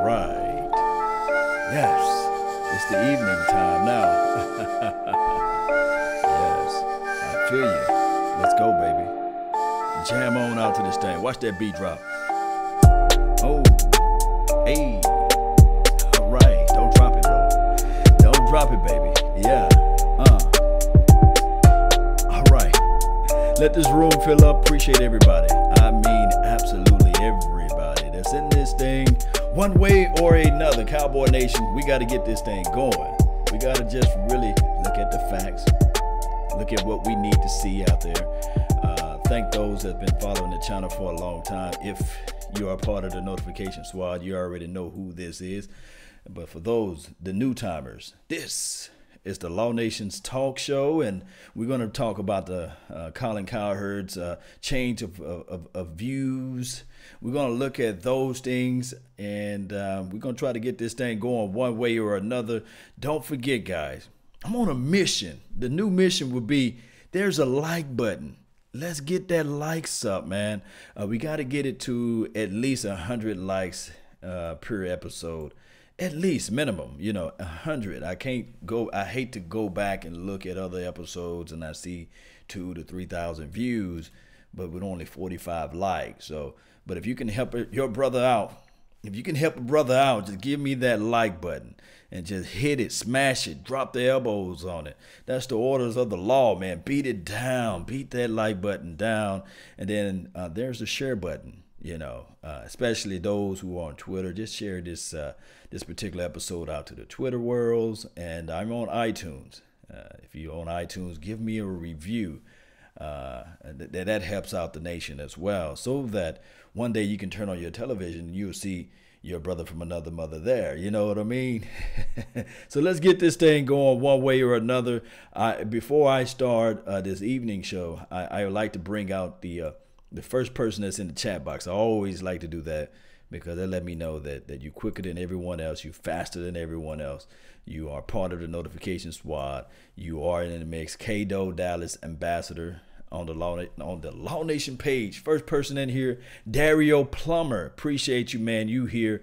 right. Yes, it's the evening time now. Yes, I feel you. Let's go, baby. Jam on out to this thing. Watch that beat drop. Oh, hey. All right, don't drop it, bro. Don't drop it, baby. Yeah. All right. Let this room fill up. Appreciate everybody. I mean, absolutely everybody that's in this thing, one way or another. Cowboy Nation, we got to get this thing going. We got to just really look at the facts, look at what we need to see out there. Thank those that have been following the channel for a long time. If you are part of the notification squad, you already know who this is. But for those, the new timers, this is the Law Nation's talk show, and we're going to talk about the Colin Cowherd's change of views. We're going to look at those things, and we're going to try to get this thing going one way or another. Don't forget, guys, I'm on a mission. The new mission would be, there's a like button. Let's get that likes up, man. We got to get it to at least 100 likes per episode. At least minimum, 100. I hate to go back and look at other episodes and I see 2,000 to 3,000 views, but with only 45 likes. So, but if you can help your brother out, just give me that like button and just hit it, smash it, drop the elbows on it. That's the orders of the law, man. Beat it down, beat that like button down. And then there's the share button, especially those who are on Twitter. Just share this particular episode out to the Twitter worlds. And I'm on iTunes. If you're on iTunes, give me a review. That helps out the nation as well, so that one day you can turn on your television and you'll see your brother from another mother there. You know what I mean? So let's get this thing going one way or another. Before I start this evening show, I would like to bring out the first person that's in the chat box. I always like to do that because they let me know that you're quicker than everyone else, you're faster than everyone else, you are part of the notification squad, you are in the mix. K-Do Dallas Ambassador on the Law Nation page. First person in here, Dario Plummer. Appreciate you, man. You here.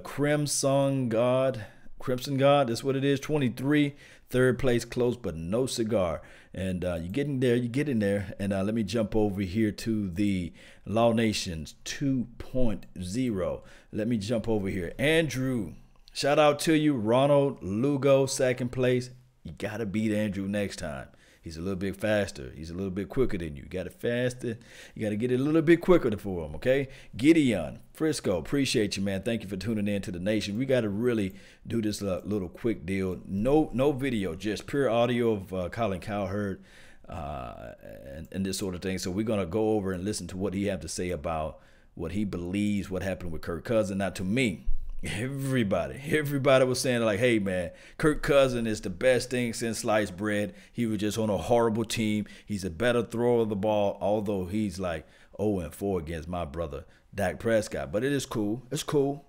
Crimson God, that's what it is. 23, third place, close but no cigar. And you're getting there. And let me jump over here to the Law Nations 2.0. Let me jump over here. Andrew, shout out to you. Ronald Lugo, second place. You got to beat Andrew next time. He's a little bit faster. He's a little bit quicker than you. You got it faster. You got to get it a little bit quicker for him, okay? Gideon, Frisco, appreciate you, man. Thank you for tuning in to the nation. We got to really do this little quick deal. No video, just pure audio of Colin Cowherd and this sort of thing. So we're going to go over and listen to what he have to say about what he believes, what happened with Kirk Cousins. Now, to me, everybody was saying like, hey man, Kirk Cousins is the best thing since sliced bread. He was just on a horrible team. He's a better thrower of the ball, although he's like 0-4 against my brother Dak Prescott. But it is cool. It's cool.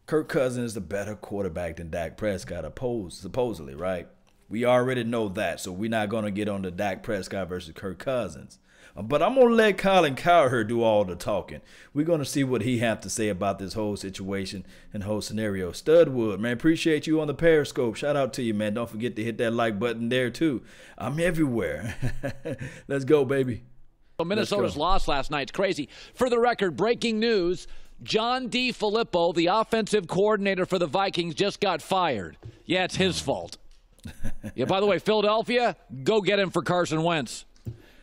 Kirk Cousins is the better quarterback than Dak Prescott, supposedly, right? We already know that, so we're not gonna get on the Dak Prescott versus Kirk Cousins. But I'm going to let Colin Cowherd do all the talking. We're going to see what he have to say about this whole situation and whole scenario. Studwood, man, appreciate you on the Periscope. Shout out to you, man. Don't forget to hit that like button there, too. I'm everywhere. Let's go, baby. Minnesota's loss last night. It's crazy. For the record, breaking news, John DeFilippo, the offensive coordinator for the Vikings, just got fired. Yeah, it's his fault. Yeah, by the way, Philadelphia, go get him for Carson Wentz.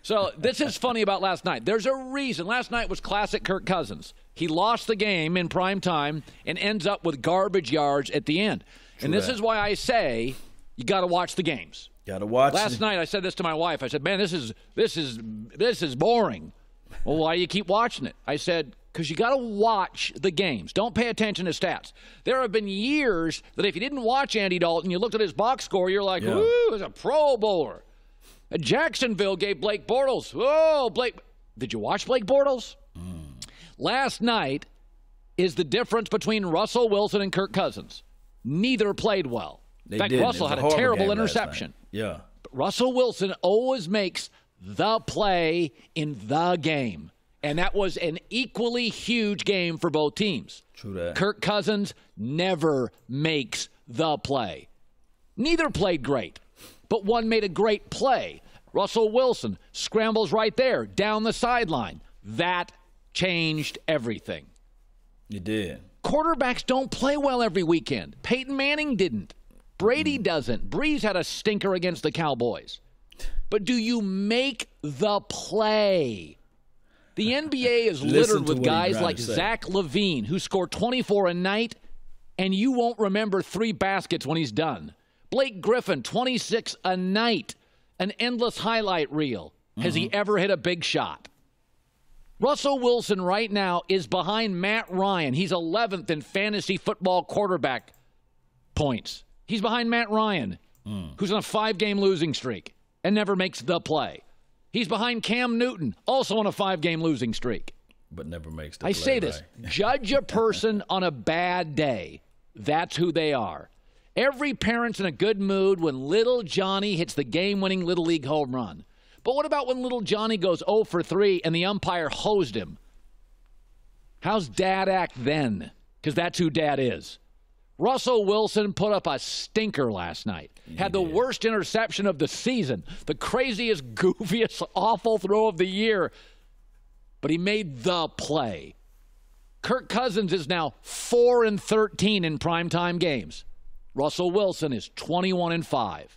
So this is funny about last night. There's a reason. Last night was classic Kirk Cousins. He lost the game in prime time and ends up with garbage yards at the end. And this is why I say you got to watch the games. Got to watch. Last night I said this to my wife. I said, "Man, this is boring." Well, why do you keep watching it? I said, because you got to watch the games. Don't pay attention to stats. There have been years that if you didn't watch Andy Dalton, you looked at his box score, you're like, "Ooh, he's a Pro Bowler." Jacksonville gave Blake Bortles. Oh, Blake. Did you watch Blake Bortles? Last night is the difference between Russell Wilson and Kirk Cousins. Neither played well. In fact, Russell had a terrible interception. Yeah. But Russell Wilson always makes the play in the game. And that was an equally huge game for both teams. True that. Kirk Cousins never makes the play. Neither played great, but one made a great play. Russell Wilson scrambles right there, down the sideline. That changed everything. It did. Quarterbacks don't play well every weekend. Peyton Manning didn't. Brady doesn't. Breeze had a stinker against the Cowboys. But do you make the play? The NBA is littered with guys like Zach LaVine, who score 24 a night, and you won't remember 3 baskets when he's done. Blake Griffin, 26 a night, an endless highlight reel. Has he ever hit a big shot? Russell Wilson right now is behind Matt Ryan. He's 11th in fantasy football quarterback points. He's behind Matt Ryan, who's on a 5-game losing streak and never makes the play. He's behind Cam Newton, also on a 5-game losing streak. But never makes the play. I say this, judge a person on a bad day. That's who they are. Every parent's in a good mood when little Johnny hits the game-winning Little League home run. But what about when little Johnny goes 0 for 3 and the umpire hosed him? How's Dad act then? Because that's who Dad is. Russell Wilson put up a stinker last night. Had the worst interception of the season. The craziest, goofiest, awful throw of the year. But he made the play. Kirk Cousins is now 4-13 in primetime games. Russell Wilson is 21-5.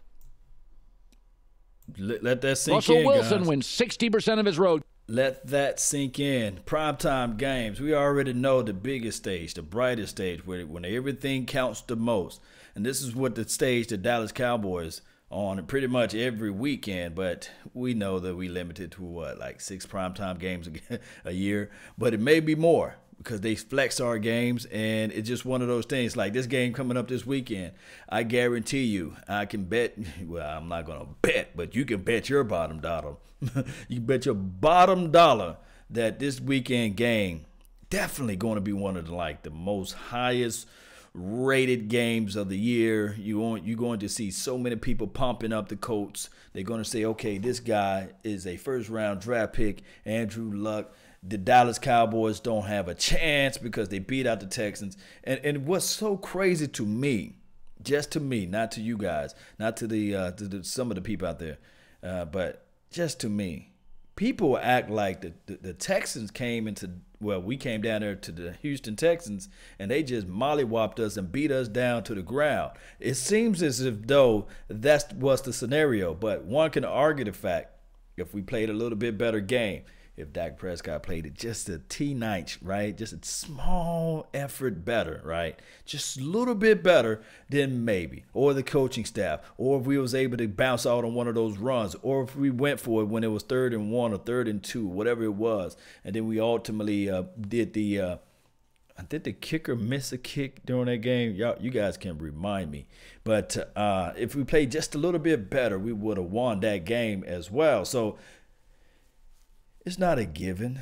Let that sink Russell in, Wilson guys. wins 60% of his road. Let that sink in. Primetime games. We already know the biggest stage, the brightest stage, when everything counts the most. And this is what the stage the Dallas Cowboys on pretty much every weekend. But we know that we limited to like 6 primetime games a year. But it may be more, because they flex our games, and it's just one of those things. Like this game coming up this weekend, I guarantee you, I can bet, well, I'm not going to bet, but you can bet your bottom dollar. You can bet your bottom dollar that this weekend game definitely going to be one of the most highest rated games of the year. You're going to see so many people pumping up the Colts. They're going to say, okay, this guy is a first-round draft pick, Andrew Luck. The Dallas Cowboys don't have a chance because they beat out the Texans. And what's so crazy to me, just to me, not to you guys, not to the some of the people out there, but just to me, people act like the Texans we came down there to the Houston Texans and they just mollywopped us and beat us down to the ground. It seems as if though that was the scenario, but one can argue the fact if we played a little bit better game, if Dak Prescott played it just a T9, right? Just a small effort better, right? Just a little bit better, then maybe. Or the coaching staff. Or if we was able to bounce out on one of those runs. Or if we went for it when it was 3rd and 1 or 3rd and 2, whatever it was. And then we ultimately did the kicker miss a kick during that game? You guys can remind me. But if we played just a little bit better, we would have won that game as well. So it's not a given.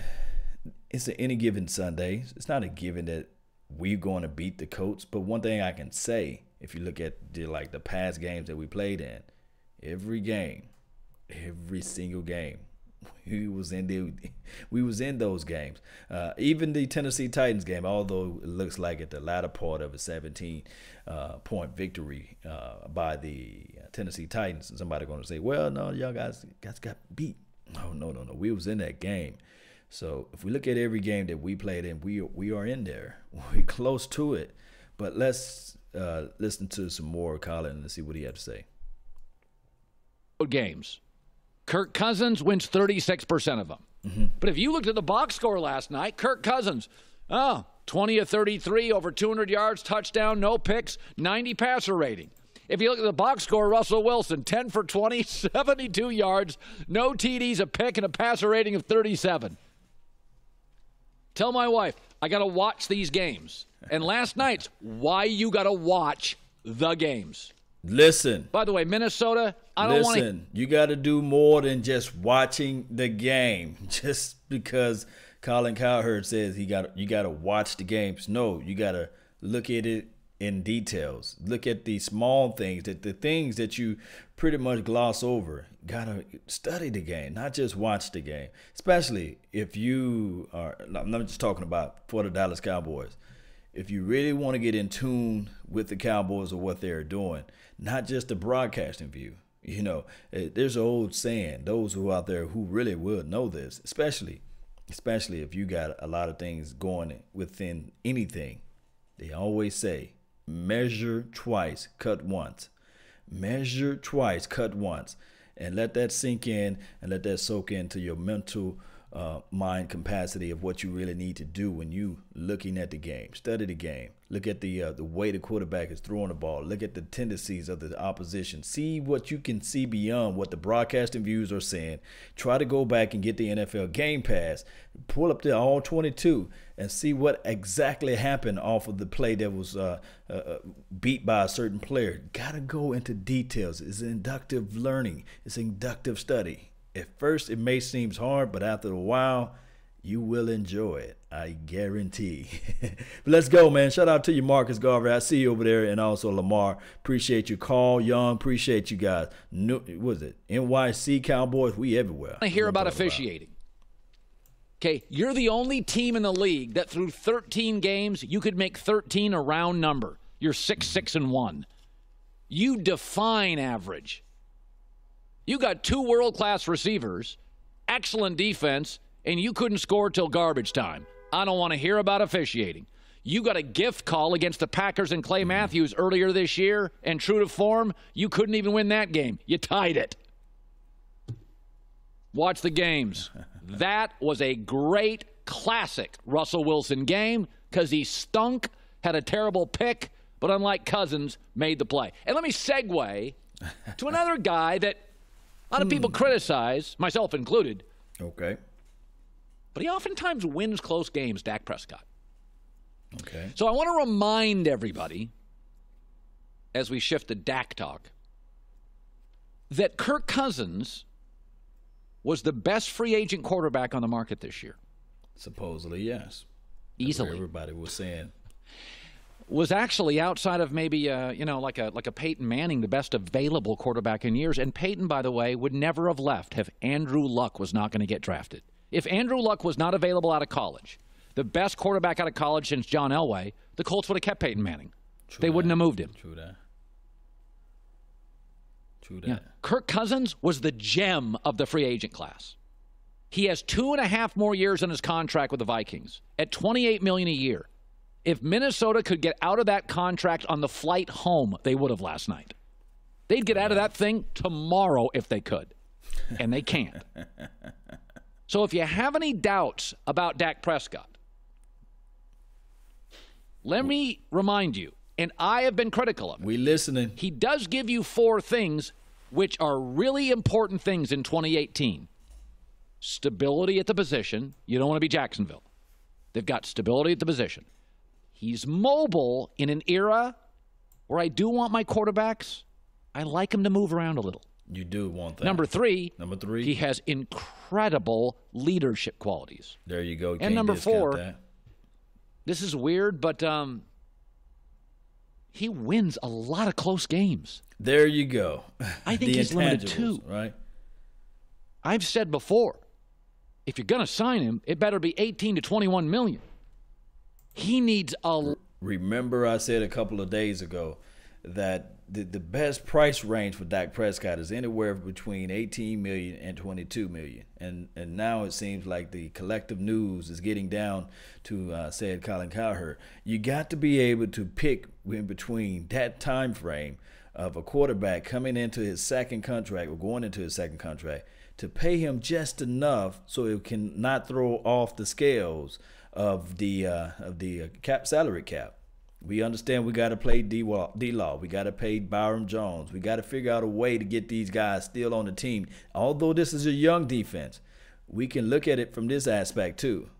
It's any given Sunday. It's not a given that we're going to beat the Colts. But one thing I can say, if you look at the past games that we played in, every single game, we was in those games. Even the Tennessee Titans game, although it looks like at the latter part of a 17-point victory by the Tennessee Titans, and somebody going to say, well, no, y'all guys got beat. No. We was in that game. So if we look at every game that we played in, we are in there. We're close to it. But let's listen to some more Colin and see what he had to say. Games. Kirk Cousins wins 36% of them. Mm-hmm. But if you looked at the box score last night, Kirk Cousins, 20 of 33, over 200 yards, touchdown, no picks, 90 passer rating. If you look at the box score, Russell Wilson, 10 for 20, 72 yards, no TDs, a pick, and a passer rating of 37. Tell my wife, I got to watch these games. And last night's why you got to watch the games. Listen. By the way, Minnesota, I don't want to. Listen, you got to do more than just watching the game. Just because Colin Cowherd says you got to watch the games. No, you got to look at it in details. Look at the small things, the things that you pretty much gloss over. Gotta study the game, not just watch the game. Especially if you are, I'm not just talking about for the Dallas Cowboys. If you really want to get in tune with the Cowboys or what they're doing, not just the broadcasting view. You know, there's an old saying, those who are out there who really would know this, especially if you got a lot of things going within anything. They always say, measure twice, cut once. Measure twice, cut once. And let that sink in and let that soak into your mental mind capacity of what you really need to do when you looking at the game. Study the game. Look at the way the quarterback is throwing the ball. Look at the tendencies of the opposition. See what you can see beyond what the broadcasting views are saying. Try to go back and get the NFL Game Pass. Pull up the all 22 and see what exactly happened off of the play that was beat by a certain player. Gotta go into details. It's inductive learning. It's inductive study. At first, it may seem hard, but after a while, you will enjoy it. I guarantee. But let's go, man. Shout out to you, Marcus Garvey. I see you over there, and also Lamar. Appreciate you, Carl Young. Appreciate you guys. What was it? NYC Cowboys. We everywhere. I hear about officiating. Okay, you're the only team in the league that through 13 games, you could make 13 a round number. You're 6-6-1. You define average. You got 2 world-class receivers, excellent defense, and you couldn't score till garbage time. I don't want to hear about officiating. You got a gift call against the Packers and Clay Matthews earlier this year, and true to form, you couldn't even win that game. You tied it. Watch the games. That was a great, classic Russell Wilson game because he stunk, had a terrible pick, but unlike Cousins, made the play. And let me segue to another guy that a lot of people criticize, myself included. Okay. But he oftentimes wins close games, Dak Prescott. Okay. So I want to remind everybody, as we shift to Dak talk, that Kirk Cousins was the best free agent quarterback on the market this year. Supposedly, yes. Easily. Everybody was saying. Was actually outside of maybe like a Peyton Manning, the best available quarterback in years. And Peyton, by the way, would never have left if Andrew Luck was not going to get drafted. If Andrew Luck was not available out of college, the best quarterback out of college since John Elway, the Colts would have kept Peyton Manning. They wouldn't have moved him. True that. Yeah. Kirk Cousins was the gem of the free agent class. He has 2.5 more years on his contract with the Vikings at $28 million a year. If Minnesota could get out of that contract on the flight home, they would have last night. They'd get out of that thing tomorrow if they could, and they can't. So if you have any doubts about Dak Prescott, let me remind you, and I have been critical of him. We listening. He does give you 4 things which are really important things in 2018. Stability at the position. You don't want to be Jacksonville. They've got stability at the position. He's mobile in an era where I do want my quarterbacks. I like him to move around a little. You do want that. Number three, he has incredible leadership qualities. There you go. And number 4, this is weird, but he wins a lot of close games. There you go. I think he's limited too. Right. I've said before, if you're going to sign him, it better be 18 to 21 million. He needs a. Remember, I said a couple of days ago that the best price range for Dak Prescott is anywhere between 18 million and 22 million, and now it seems like the collective news is getting down to said Colin Cowherd. You got to be able to pick in between that time frame of a quarterback coming into his second contract or going into his second contract to pay him just enough so it can not throw off the scales of the salary cap. We understand we got to play D-Law. We got to pay Byron Jones. We got to figure out a way to get these guys still on the team. Although this is a young defense, we can look at it from this aspect too.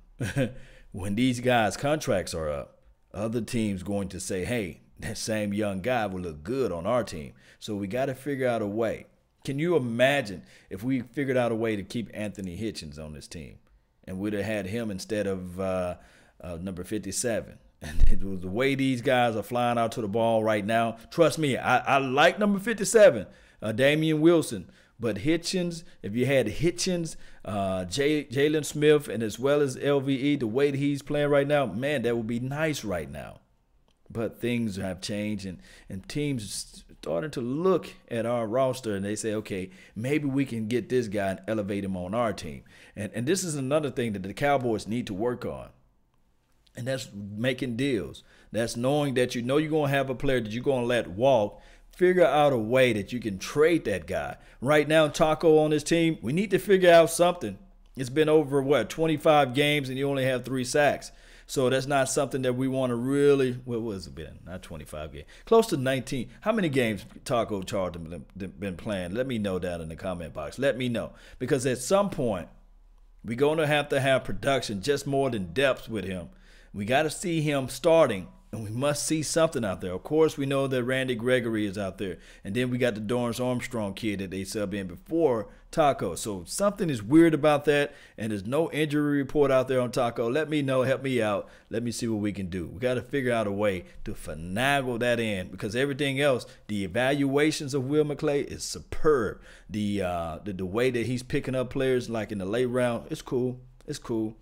When these guys' contracts are up, other teams going to say, hey, that same young guy will look good on our team. So we got to figure out a way. Can you imagine if we figured out a way to keep Anthony Hitchens on this team and we'd have had him instead of number 57? And it was the way these guys are flying out to the ball right now. Trust me, I like number 57, Damian Wilson. But Hitchens, if you had Hitchens, Jalen Smith, and as well as LVE, the way that he's playing right now, man, that would be nice right now. But things have changed, and teams starting to look at our roster, and they say, okay, maybe we can get this guy and elevate him on our team. And this is another thing that the Cowboys need to work on. And that's making deals. That's knowing that you know you're going to have a player that you're going to let walk. Figure out a way that you can trade that guy. Right now, Taco on this team, we need to figure out something. It's been over, 25 games, and you only have 3 sacks. So that's not something that we want to really, what was it been? Not 25 games. Close to 19. How many games Taco Charlton been playing? Let me know down in the comment box. Let me know. Because at some point, we're going to have production, just more than depth with him. We got to see him starting, and we must see something out there. Of course, we know that Randy Gregory is out there. And then we got the Dorrance Armstrong kid that they subbed in before Taco. So something is weird about that, and there's no injury report out there on Taco. Let me know. Help me out. Let me see what we can do. We got to figure out a way to finagle that in, because everything else, the evaluations of Will McClay is superb. The way that he's picking up players like in the late round, it's cool. It's cool.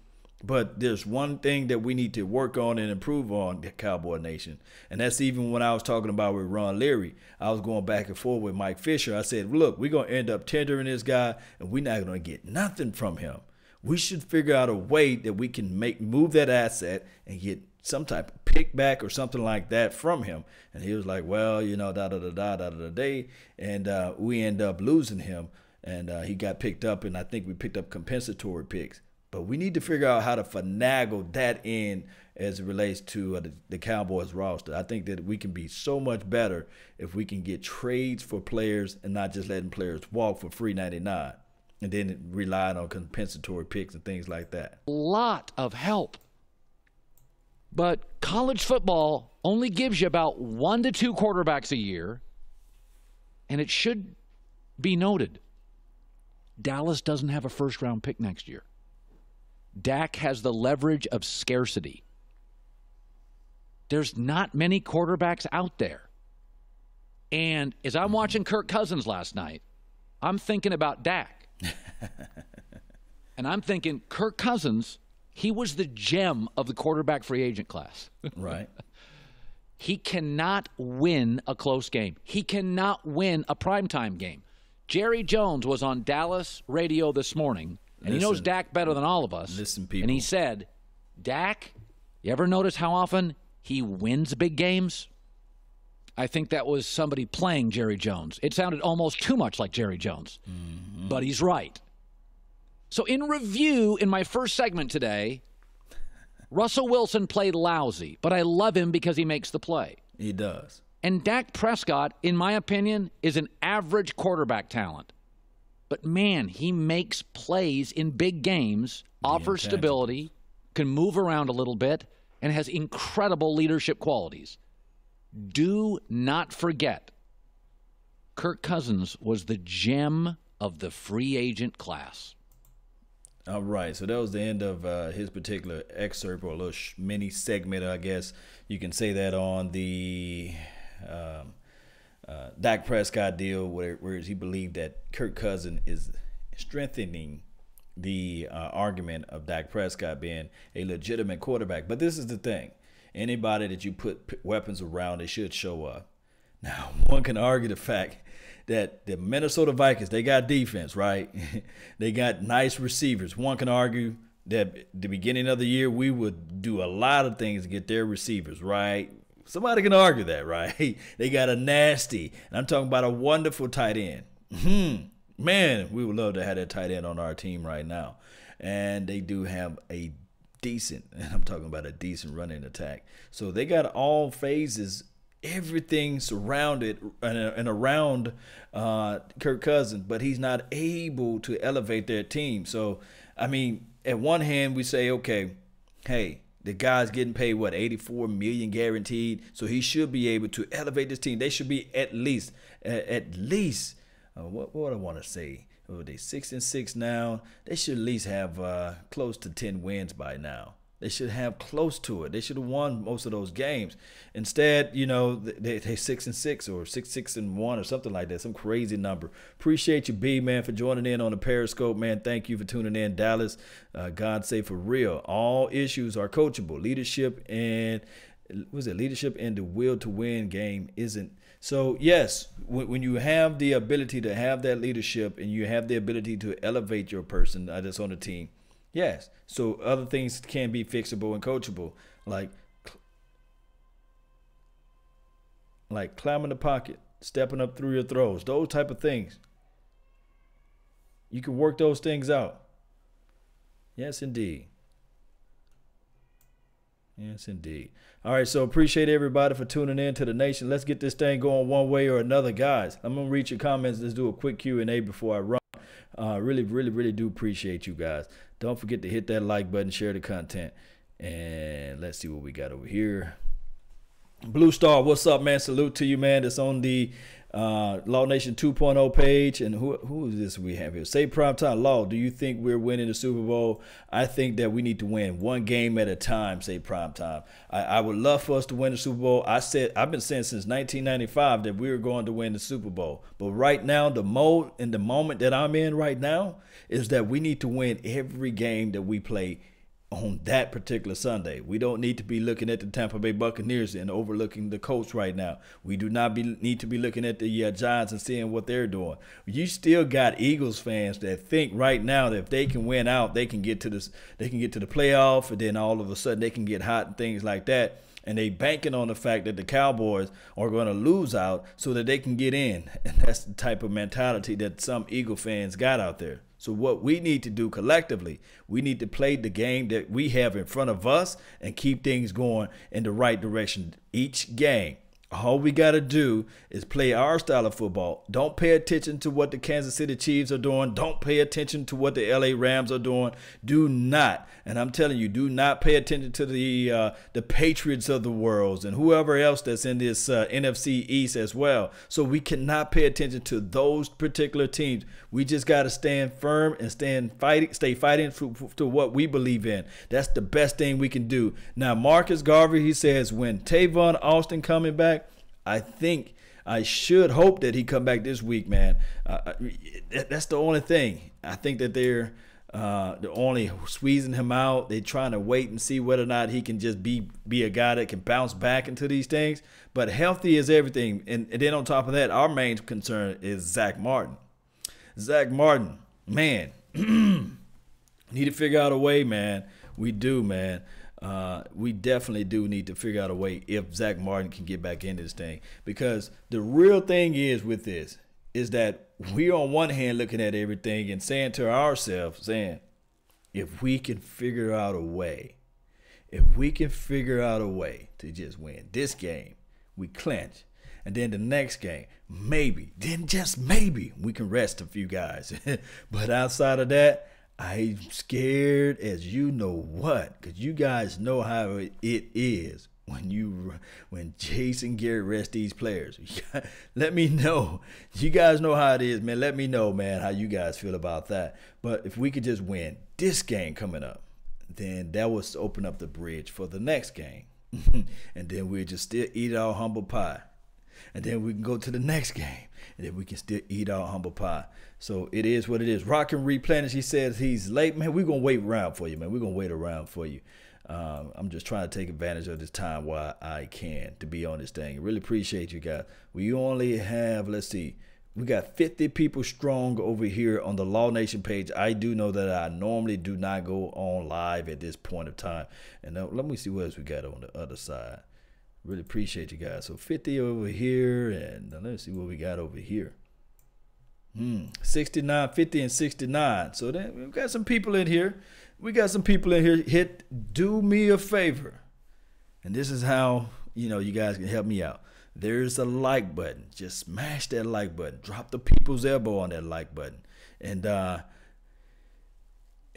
But there's one thing that we need to work on and improve on, the Cowboy Nation. And that's even when I was talking about with Ron Leary. I was going back and forth with Mike Fisher. I said, look, we're going to end up tendering this guy, and we're not going to get nothing from him. We should figure out a way that we can move that asset and get some type of pick back or something like that from him. And he was like, well, da-da-da-da-da-da-da. And we end up losing him. And he got picked up, and I think we picked up compensatory picks. But we need to figure out how to finagle that in as it relates to the Cowboys roster. I think that we can be so much better if we can get trades for players and not just letting players walk for free 99 and then relying on compensatory picks and things like that. A lot of help. But college football only gives you about 1 to 2 quarterbacks a year, and it should be noted, Dallas doesn't have a first-round pick next year. Dak has the leverage of scarcity. There's not many quarterbacks out there. And as I'm watching Kirk Cousins last night, I'm thinking about Dak. And I'm thinking, Kirk Cousins, he was the gem of the quarterback free agent class. Right. He cannot win a close game. He cannot win a primetime game. Jerry Jones was on Dallas radio this morning, and he knows Dak better than all of us. Listen, people. And he said, Dak, you ever notice how often he wins big games? I think that was somebody playing Jerry Jones. It sounded almost too much like Jerry Jones. Mm-hmm. But he's right. So in review, in my first segment today, Russell Wilson played lousy, but I love him because he makes the play. He does. And Dak Prescott, in my opinion, is an average quarterback talent. But, man, he makes plays in big games, offers stability, can move around a little bit, and has incredible leadership qualities. Do not forget, Kirk Cousins was the gem of the free agent class. All right, so that was the end of his particular excerpt, or a little mini segment, I guess you can say that, on the Dak Prescott deal, where he believed that Kirk Cousins is strengthening the argument of Dak Prescott being a legitimate quarterback. But this is the thing. Anybody that you put weapons around, they should show up. Now, one can argue the fact that the Minnesota Vikings, they got defense, right? They got nice receivers. One can argue that at the beginning of the year, we would do a lot of things to get their receivers, right? Somebody can argue that, right? They got a nasty, and I'm talking about a wonderful tight end. Man, we would love to have that tight end on our team right now. And they do have a decent, and I'm talking about a decent running attack. So they got all phases, everything surrounded and around Kirk Cousins, but he's not able to elevate their team. So, I mean, at one hand, we say, okay, hey, the guy's getting paid, what, $84 million guaranteed, so he should be able to elevate this team. They should be at least, what I want to say, they 6-6 now. They should at least have close to 10 wins by now. They should have close to it. They should have won most of those games. Instead, you know, they 6-6 or 6-1 or something like that, some crazy number. Appreciate you, B, man, for joining in on the Periscope, man. Thank you for tuning in, Dallas. God say for real, all issues are coachable. Leadership and the will to win game isn't. So, yes, when you have the ability to have that leadership and you have the ability to elevate your person that's on the team, yes. So other things can be fixable and coachable, like climbing the pocket, stepping up through your throws, those type of things. You can work those things out. Yes, indeed. Yes, indeed. All right, so appreciate everybody for tuning in to the nation. Let's get this thing going one way or another, guys. I'm going to read your comments. Let's do a quick Q&A before I run. Really do appreciate you guys. Don't forget to hit that like button, share the content, and let's see what we got over here. Blue Star, what's up, man? Salute to you, man. That's on the Law Nation 2.0 page. And who is this we have here? Say Primetime Law, do you think we're winning the Super Bowl? I think that we need to win one game at a time, say Primetime. I would love for us to win the Super Bowl. I've been saying since 1995 that we were going to win the Super Bowl. But right now, the moment that I'm in right now is that we need to win every game that we play on that particular Sunday. We don't need to be looking at the Tampa Bay Buccaneers and overlooking the Colts right now. We do not need to be looking at the Giants and seeing what they're doing. You still got Eagles fans that think right now that if they can win out, they can get to the playoff, and then all of a sudden they can get hot and things like that. And they banking on the fact that the Cowboys are going to lose out so that they can get in. And that's the type of mentality that some Eagle fans got out there. So what we need to do collectively, we need to play the game that we have in front of us and keep things going in the right direction each game. All we got to do is play our style of football. Don't pay attention to what the Kansas City Chiefs are doing. Don't pay attention to what the LA Rams are doing. Do not, and I'm telling you, do not pay attention to the Patriots of the world and whoever else that's in this NFC East as well. So we cannot pay attention to those particular teams. We just got to stand firm and stay fighting to what we believe in. That's the best thing we can do. Now, Marcus Garvey, he says, when Tavon Austin coming back, I should hope that he come back this week, man. That's the only thing. I think that they're only squeezing him out. They're trying to wait and see whether or not he can just be a guy that can bounce back into these things. But healthy is everything. And then on top of that, our main concern is Zach Martin. Zach Martin, man, need to figure out a way, man. We do, man. We definitely do need to figure out a way if Zach Martin can get back into this thing. Because the real thing is with this is that we're on one hand looking at everything and saying to ourselves, if we can figure out a way, to just win this game, we clinch. And then the next game, just maybe, we can rest a few guys. But outside of that, I'm scared as you know what, because you guys know how it is when Jason Garrett rests these players. Let me know. You guys know how it is, man. Let me know, man, how you guys feel about that. But if we could just win this game coming up, then that will open up the bridge for the next game. And then we'll just still eat our humble pie. And then we can go to the next game, and then we can still eat our humble pie. So it is what it is. Rock and Replenish, he says he's late. Man, we're going to wait around for you, man. We're going to wait around for you. I'm just trying to take advantage of this time while I can to be on this thing. Really appreciate you guys. We only have, let's see, we got 50 people strong over here on the Law Nation page. I do know that I normally do not go on live at this point of time. And let me see what else we got on the other side. Really appreciate you guys. So 50 over here, and let's see what we got over here. 69, 50, and 69. So then we've got some people in here. Hit do me a favor. And this is how, you guys can help me out. There's a like button. Just smash that like button. Drop the people's elbow on that like button. And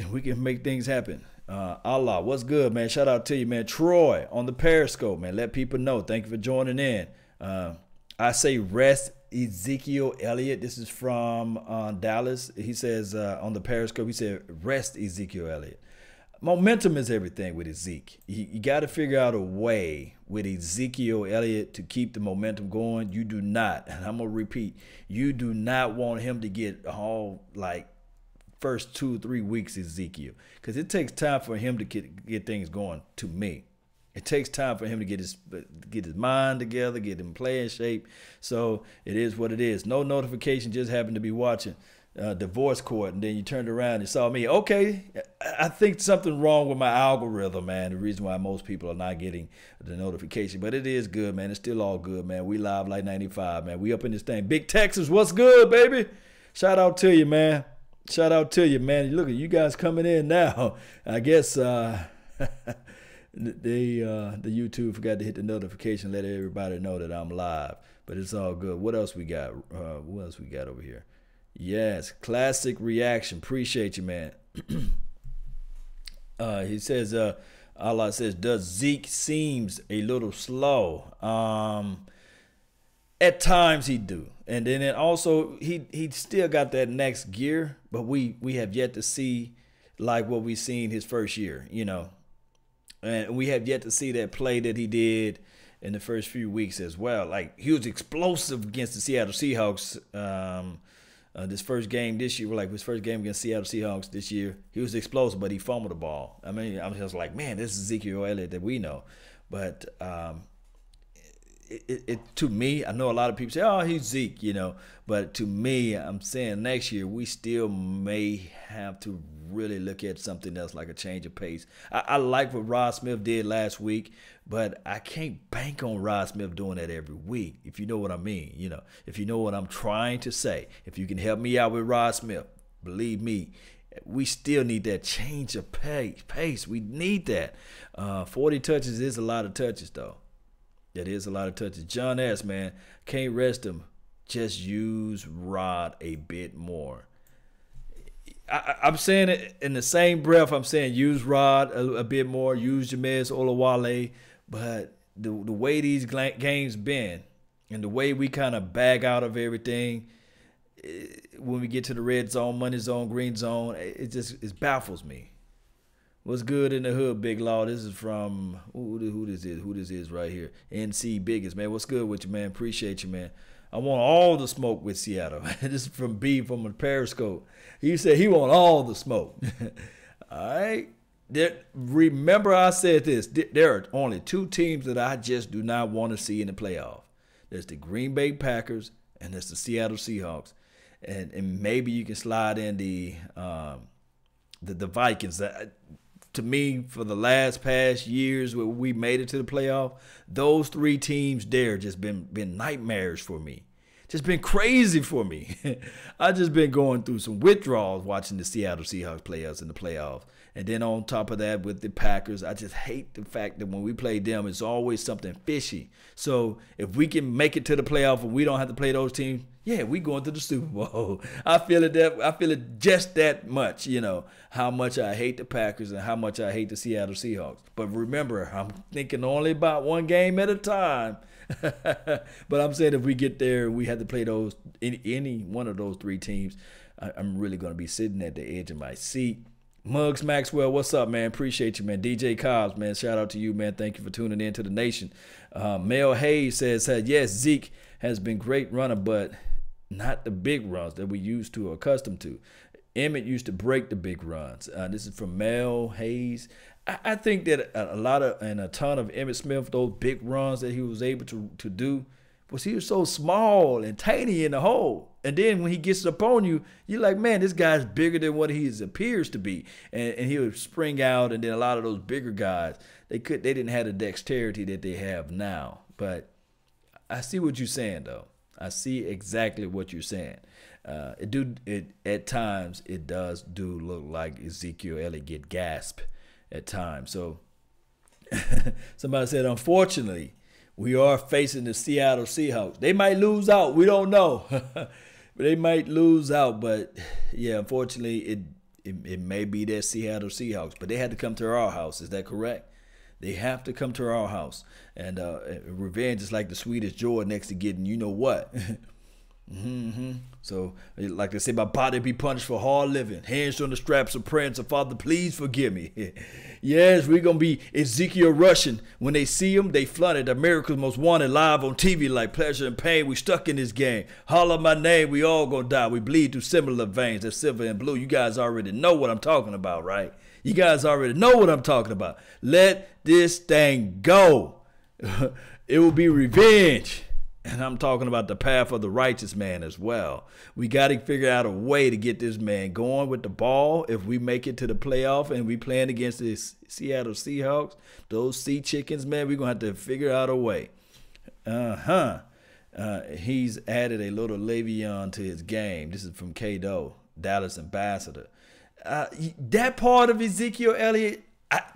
we can make things happen. Allah, what's good, man? Shout out to you, man. Troy on the Periscope, man. Let people know. Thank you for joining in. I say rest Ezekiel Elliott. This is from Dallas. He says on the Periscope, he said rest Ezekiel Elliott. momentum is everything with Zeke. You got to figure out a way with Ezekiel Elliott to keep the momentum going. You do not, and I'm going to repeat, you do not want him to get all like first 2-3 weeks Ezekiel, because it takes time for him to get things going. To me, it takes time for him to get his mind together, get him playing shape. So it is what it is. No notification, just happened to be watching divorce court, and then you turned around and saw me. Okay, I think something wrong with my algorithm, man. The reason why most people are not getting the notification, but it is good, man. It's still all good, man. We live like 95, man. We up in this thing. Big Texas, what's good, baby? Shout out to you, man. Shout out to you, man. Look at you guys coming in now. I guess the YouTube forgot to hit the notification, let everybody know that I'm live. But it's all good. What else we got? What else we got over here? Yes, classic reaction. Appreciate you, man. He says, Allah says, does Zeke seems a little slow? At times he do. And then also he still got that next gear, but we have yet to see like what we seen his first year, you know. And we have yet to see that play that he did in the first few weeks as well. Like, he was explosive against the Seattle Seahawks. This first game this year, like his first game against Seattle Seahawks this year, he was explosive, but he fumbled the ball. I mean, I was just like, man, this is Ezekiel Elliott that we know. But to me, I know a lot of people say, oh, he's Zeke, you know. But to me, I'm saying next year we still may have to really look at something else, like a change of pace. I like what Rod Smith did last week, but I can't bank on Rod Smith doing that every week, if you know what I mean. You know, if you know what I'm trying to say. If you can help me out with Rod Smith, believe me, we still need that change of pace. We need that. 40 touches is a lot of touches, though. That is a lot of touches. John S., man, can't rest him. Just use Rod a bit more. I'm saying it in the same breath. I'm saying use Rod a bit more. Use Jameis Olawale. But the way these games been and the way we kind of bag out of everything when we get to the red zone, money zone, green zone, it baffles me. What's good in the hood, Big Law? This is from who this is? Who this is right here? NC Biggest, man. What's good with you, man? Appreciate you, man. I want all the smoke with Seattle. This is from B from the Periscope. He said he want all the smoke. All right. Remember I said this. There are only two teams that I just do not want to see in the playoff. There's the Green Bay Packers and there's the Seattle Seahawks. And maybe you can slide in the Vikings. To me, for the past years where we made it to the playoff, those three teams there just been nightmares for me. Just been crazy for me. I just been going through some withdrawals watching the Seattle Seahawks players in the playoffs. And then on top of that with the Packers, I just hate the fact that when we play them, it's always something fishy. So if we can make it to the playoff and we don't have to play those teams, yeah, we going to the Super Bowl. I feel it just that much, you know, how much I hate the Packers and how much I hate the Seattle Seahawks. But remember, I'm thinking only about one game at a time. But I'm saying if we get there, we have to play those any one of those three teams, I'm really going to be sitting at the edge of my seat. Muggs Maxwell, what's up, man? Appreciate you, man. DJ Cobbs, man, shout out to you, man. Thank you for tuning in to the nation. Mel Hayes says, yes, Zeke has been great runner, but not the big runs that we used to or accustomed to. Emmett used to break the big runs. This is from Mel Hayes. I think that a ton of Emmitt Smith, those big runs that he was able to do, was he was so small and tiny in the hole. And then when he gets up on you, you're like, man, this guy's bigger than what he appears to be. And he would spring out, and then a lot of those bigger guys, they didn't have the dexterity that they have now. But I see what you're saying, though. I see exactly what you're saying. At times it does look like Ezekiel Elliott get gasped at times. So somebody said, unfortunately, we are facing the Seattle Seahawks. They might lose out. We don't know. But they might lose out. But yeah, unfortunately, it may be that Seattle Seahawks. But they had to come to our house. Is that correct? They have to come to our house. And revenge is like the sweetest joy next to getting you know what. So, like they say, my body be punished for hard living. Hands on the straps of praying, so Father, please forgive me. Yes, we're going to be Ezekiel rushing. When they see him, they flooded. America's Most Wanted live on TV like pleasure and pain. We stuck in this game. Holler my name, we all going to die. We bleed through similar veins. That's silver and blue. You guys already know what I'm talking about, right? You guys already know what I'm talking about. Let this thing go. It will be revenge. And I'm talking about the path of the righteous man as well. We got to figure out a way to get this man going with the ball. If we make it to the playoff and we playing against the Seattle Seahawks, those sea chickens, man, we're going to have to figure out a way. He's added a little Le'Veon to his game. This is from K-Do, Dallas ambassador. That part of Ezekiel Elliott,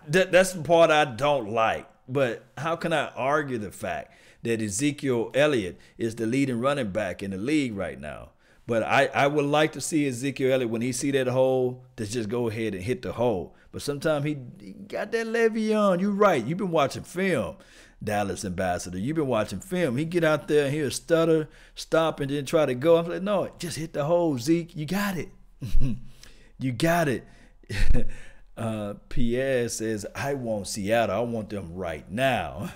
that's the part I don't like. But how can I argue the fact that Ezekiel Elliott is the leading running back in the league right now? But I would like to see Ezekiel Elliott, when he see that hole, to just go ahead and hit the hole. But sometimes he got that Le'Veon. You're right. You've been watching film, Dallas ambassador. You've been watching film. He get out there and he'll stutter, stop, and then try to go. I'm like, no, just hit the hole, Zeke. You got it. You got it. Pierre says, I want Seattle. I want them right now.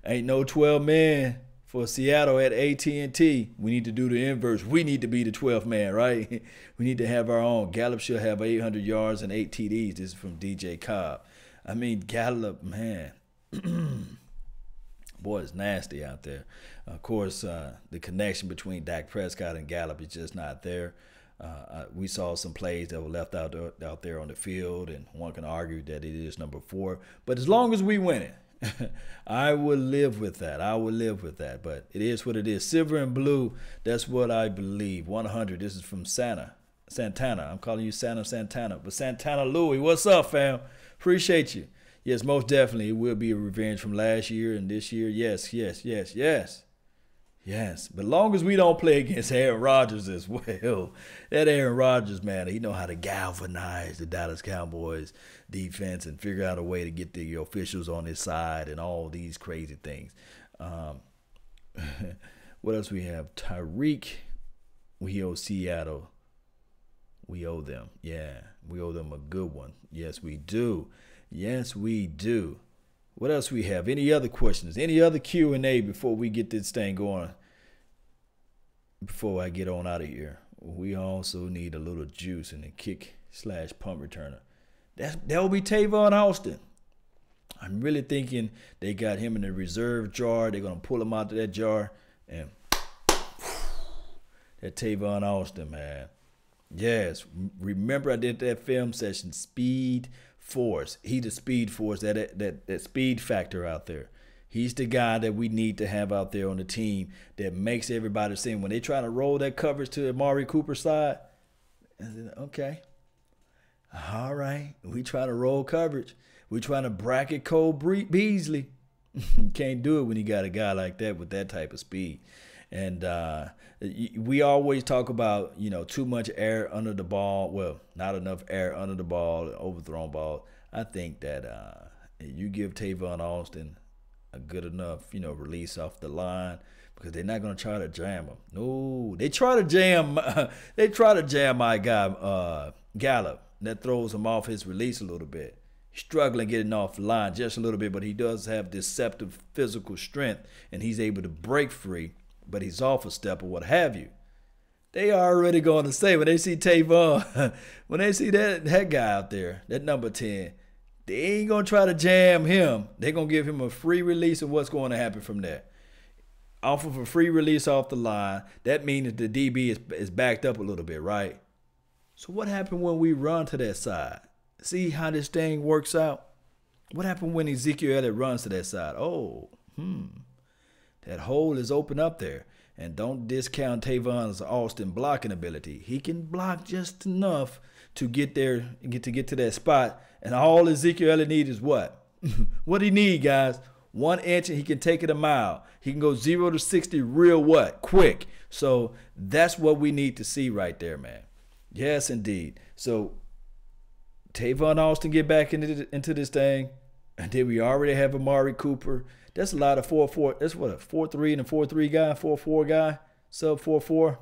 Ain't no 12 man for Seattle at AT&T. We need to do the inverse. We need to be the 12th man, right? We need to have our own. Gallup should have 800 yards and 8 TDs. This is from DJ Cobb. I mean, Gallup, man. Boy, it's nasty out there. Of course, the connection between Dak Prescott and Gallup is just not there. We saw some plays that were left out there on the field, and one can argue that it is number 4. But as long as we win it, I will live with that. I will live with that. But it is what it is. Silver and blue, that's what I believe. 100, this is from Santana. I'm calling you Santana. But Santana Louis, what's up, fam? Appreciate you. Yes, most definitely. It will be a revenge from last year and this year. Yes. Yes, but long as we don't play against Aaron Rodgers as well. That Aaron Rodgers, man, he know how to galvanize the Dallas Cowboys defense and figure out a way to get the officials on his side and all these crazy things. What else we have? Tyreek, we owe Seattle. We owe them. Yeah, we owe them a good one. Yes, we do. Yes, we do. What else we have? Any other questions? Any other Q&A before we get this thing going? Before I get on out of here, we also need a little juice in the kick/punt returner. That will be Tavon Austin. I'm really thinking they got him in the reserve jar. They're going to pull him out of that jar. And that Tavon Austin, man. Yes, remember I did that film session, Speed Force. He's the Speed Force, that speed factor out there. He's the guy that we need to have out there on the team that makes everybody sing. When they try to roll that coverage to Amari Cooper's side, okay, all right, we try to roll coverage. We trying to bracket Cole Beasley. You can't do it when you got a guy like that with that type of speed. And we always talk about, too much air under the ball. Well, not enough air under the ball, overthrown ball. I think that you give Tavon Austin a good enough, release off the line, because they're not going to try to jam him. No, they try to jam. They try to jam my guy Gallup. That throws him off his release a little bit. He's struggling getting off the line just a little bit, but he does have deceptive physical strength, and he's able to break free. But he's off a step or what have you. They are already going to say when they see Tavon, when they see that guy out there, that number 10, they ain't going to try to jam him. They're going to give him a free release of what's going to happen from there. Off of a free release off the line, that means that the DB is backed up a little bit, right? So what happened when we run to that side? See how this thing works out? What happened when Ezekiel Elliott runs to that side? That hole is open up there. And don't discount Tavon Austin blocking ability. He can block just enough to get there and get to that spot. And all Ezekiel Elliott needs is what? What do he need, guys? 1 inch and he can take it a mile. He can go 0 to 60 real what? Quick. So that's what we need to see right there, man. Yes, indeed. So Tavon Austin get back into this thing. And then we already have Amari Cooper. That's a lot of 4-4. That's what, a 4-3 and a 4-3 guy, 4-4 guy, sub 4-4.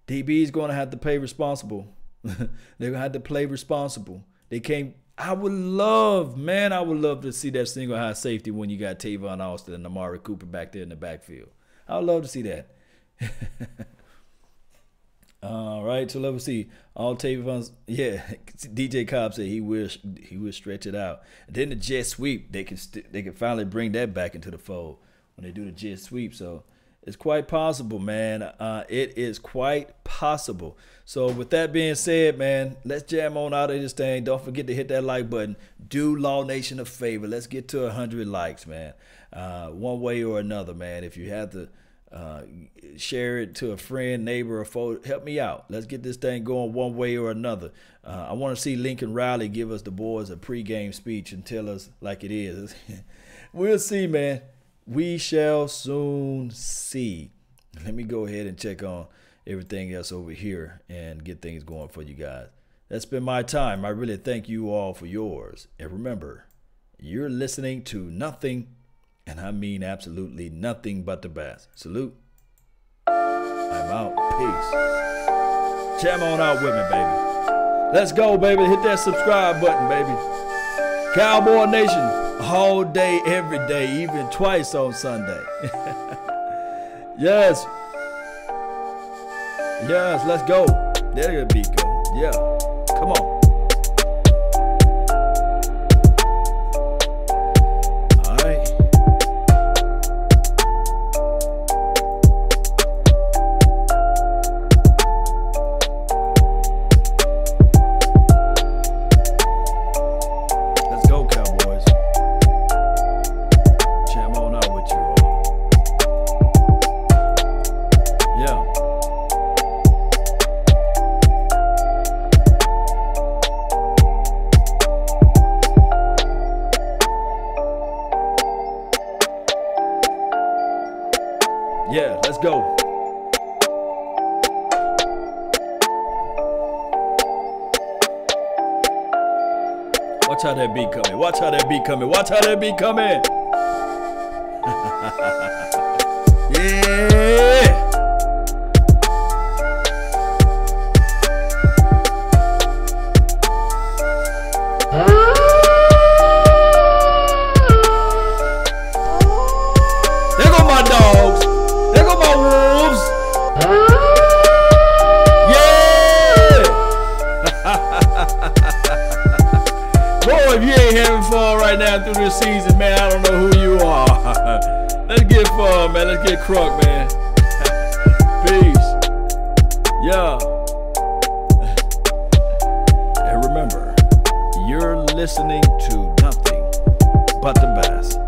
DB's going to have to play responsible. They're going to have to play responsible. They can't. I would love to see that single high safety when you got Tavon Austin and Amari Cooper back there in the backfield. I would love to see that. All right, so let's see. All Tavon's, yeah. DJ Cobb said he will stretch it out. And then the jet sweep, they can finally bring that back into the fold when they do the jet sweep. So it's quite possible, man. It is quite possible. So with that being said, man, let's jam on out of this thing. Don't forget to hit that like button. Do Law Nation a favor. Let's get to 100 likes, man. One way or another, man. If you have to share it to a friend, neighbor, or foe, help me out. Let's get this thing going one way or another. I want to see Lincoln Riley give us the boys a pregame speech and tell us like it is. We'll see, man. We shall soon see. Let me go ahead and check on everything else over here and get things going for you guys. That's been my time. I really thank you all for yours. And remember, you're listening to nothing, and I mean absolutely nothing but the best. Salute. I'm out. Peace. Jam on out with me, baby. Let's go, baby. Hit that subscribe button, baby. Cowboy Nation. All day, every day, even twice on Sunday. Yes. Yes, let's go. There your beat go. Yeah. Come on. All right. Let's go, Cowboys. Jam on out with you all. Yeah. Yeah, let's go. Watch how that beat coming. Watch how that beat coming. Watch how that beat coming. Yeah. There go my dogs. There go my wolves. Yeah. Boy, if you ain't having fun right now through this season, man, I don't know who you are. Let's get fun, man. Let's get crunk, man. Peace. Yeah. And remember, you're listening to nothing but the best.